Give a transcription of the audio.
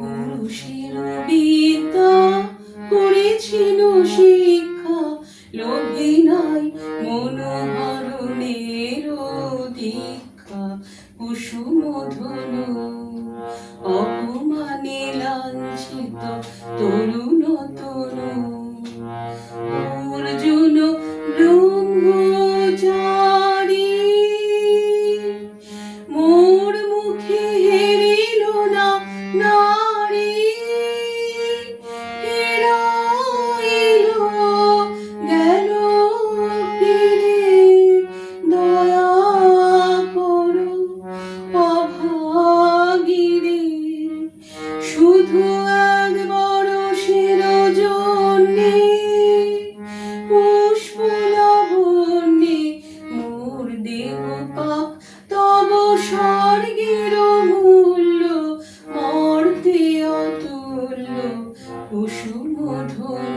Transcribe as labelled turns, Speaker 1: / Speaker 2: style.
Speaker 1: পুরুষের বিদ্যা করেছিল শিক্ষা, লোভে নাই মনোহরণের দীক্ষা। কুসুম ধনু অপমানে লাঞ্ছিত তরুণ তনু, অর্জুন ব্রহ্মচারী মোর মুখে হেরিল না নারী। হেরাইল গেল ফিরে, দয়া করো অভাগীরে। শুধু এক বরষের জন্যে পুষ্প লাবণ্যে মোর দেহ পাপ তব স্বর্গের মূল্য, মর্তে অতুল্য কুসুম ধনু।